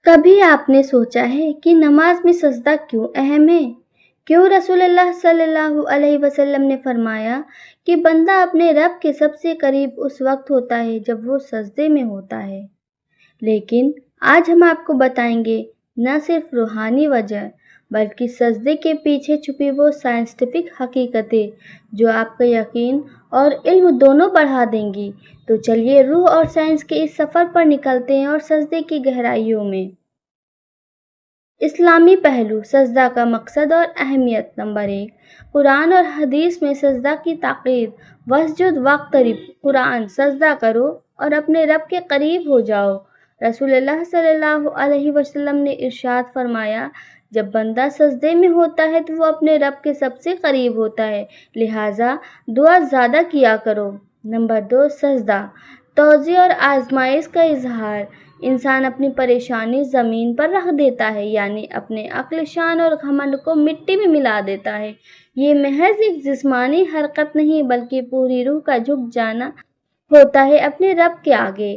کبھی آپ نے سوچا ہے کہ نماز میں سجدہ کیوں اہم ہے؟ کیوں رسول اللہ صلی اللہ علیہ وسلم نے فرمایا کہ بندہ اپنے رب کے سب سے قریب اس وقت ہوتا ہے جب وہ سجدے میں ہوتا ہے؟ لیکن آج ہم آپ کو بتائیں گے نہ صرف روحانی وجہ بلکہ سجدے کے پیچھے چھپی وہ سائنٹیفک حقیقتیں جو آپ کا یقین اور علم دونوں بڑھا دیں گی۔ تو چلیے روح اور سائنس کے اس سفر پر نکلتے ہیں اور سجدے کی گہرائیوں میں۔ اسلامی پہلو، سجدہ کا مقصد اور اہمیت۔ نمبر 1، قرآن اور حدیث میں سجدہ کی تاکید۔ واسجد واقترب، قرآن: سجدہ کرو اور اپنے رب کے قریب ہو جاؤ۔ رسول اللہ صلی اللہ علیہ وسلم نے ارشاد فرمایا، جب بندہ سجدے میں ہوتا ہے تو وہ اپنے رب کے سب سے قریب ہوتا ہے، لہٰذا دعا زیادہ کیا کرو۔ نمبر 2، سجدہ توضیع اور آزمائش کا اظہار۔ انسان اپنی پریشانی زمین پر رکھ دیتا ہے، یعنی اپنے عقل، شان اور گھمنڈ کو مٹی میں ملا دیتا ہے۔ یہ محض ایک جسمانی حرکت نہیں بلکہ پوری روح کا جھک جانا ہوتا ہے اپنے رب کے آگے۔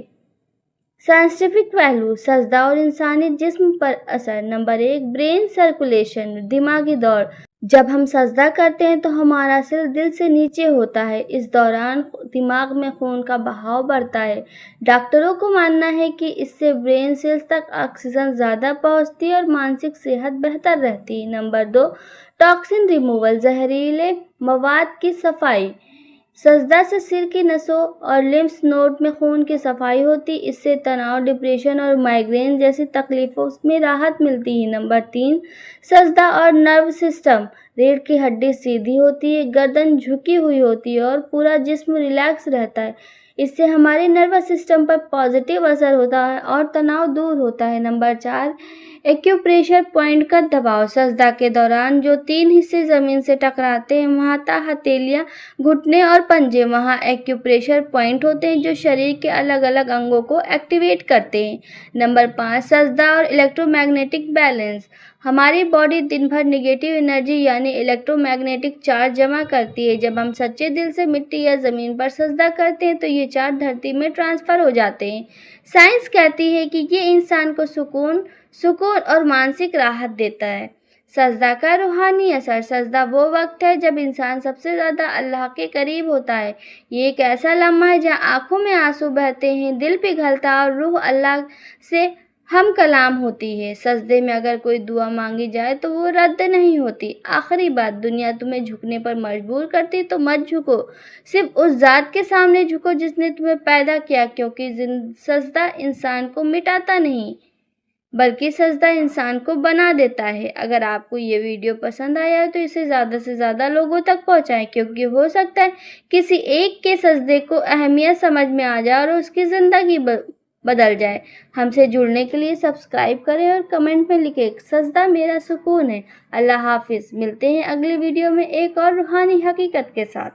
سائنٹیفک پہلو، سجدہ اور انسانی جسم پر اثر۔ نمبر 1، برین سرکولیشن، دماغی دوڑ۔ جب ہم سجدہ کرتے ہیں تو ہمارا سر دل سے نیچے ہوتا ہے، اس دوران دماغ میں خون کا بہاؤ بڑھتا ہے۔ ڈاکٹروں کو ماننا ہے کہ اس سے برین سیلز تک آکسیجن زیادہ پہنچتی ہے اور مانسک صحت بہتر رہتی ہے۔ نمبر 2، ٹاکسن ریموول، زہریلے مواد کی صفائی۔ سجدہ سے سر کی نسوں اور لمف نوڈ میں خون کی صفائی ہوتی ہے، اس سے تناؤ، ڈپریشن اور مائیگرین جیسی تکلیفوں میں راحت ملتی ہے۔ نمبر 3، سجدہ اور نرو سسٹم۔ ریڑھ کی ہڈی سیدھی ہوتی ہے، گردن جھکی ہوئی ہوتی ہے اور پورا جسم ریلیکس رہتا ہے، اس سے ہمارے نروس سسٹم پر پازیٹیو اثر ہوتا ہے اور تناؤ دور ہوتا ہے۔ نمبر 4، ایکیوپریشر پوائنٹ کا دباؤ۔ سجدہ کے دوران جو 3 حصے زمین سے ٹکراتے ہیں، وہاں ہتھیلیاں، گھٹنے اور پنجے، وہاں ایکیوپریشر پوائنٹ ہوتے ہیں جو شریر کے الگ الگ انگوں کو ایکٹیویٹ کرتے ہیں۔ نمبر 5، سجدہ اور الیکٹرو میگنیٹک بیلنس۔ ہماری باڈی دن بھر نگیٹو انرجی یعنی الیکٹرو میگنیٹک چارج جمع کرتی ہے۔ جب ہم سچے دل سے مٹی یا زمین پر سجدہ کرتے ہیں تو یہ چارج دھرتی میں ٹرانسفر ہو جاتے ہیں۔ سائنس کہتی ہے کہ یہ انسان کو سکون اور مانسک راحت دیتا ہے۔ سجدہ کا روحانی اثر۔ سجدہ وہ وقت ہے جب انسان سب سے زیادہ اللہ کے قریب ہوتا ہے۔ یہ ایک ایسا لمحہ ہے جہاں آنکھوں میں آنسو بہتے ہیں، دل پگھلتا ہے اور روح اللہ سے ہم کلام ہوتی ہے۔ سجدے میں اگر کوئی دعا مانگی جائے تو وہ رد نہیں ہوتی۔ آخری بات، دنیا تمہیں جھکنے پر مجبور کرتی تو مت جھکو، صرف اس ذات کے سامنے جھکو جس نے تمہیں پیدا کیا، کیونکہ سجدہ انسان کو مٹاتا نہیں بلکہ سجدہ انسان کو بنا دیتا ہے۔ اگر آپ کو یہ ویڈیو پسند آیا ہے تو اسے زیادہ سے زیادہ لوگوں تک پہنچائیں، کیونکہ ہو سکتا ہے کسی ایک کے سجدے کو اہمیت سمجھ میں آ جائے اور اس کی زندگی بدل جائے۔ ہم سے جڑنے کے لیے سبسکرائب کریں اور کمنٹ میں لکھیں، سجدہ میرا سکون ہے۔ اللہ حافظ۔ ملتے ہیں اگلی ویڈیو میں ایک اور روحانی حقیقت کے ساتھ۔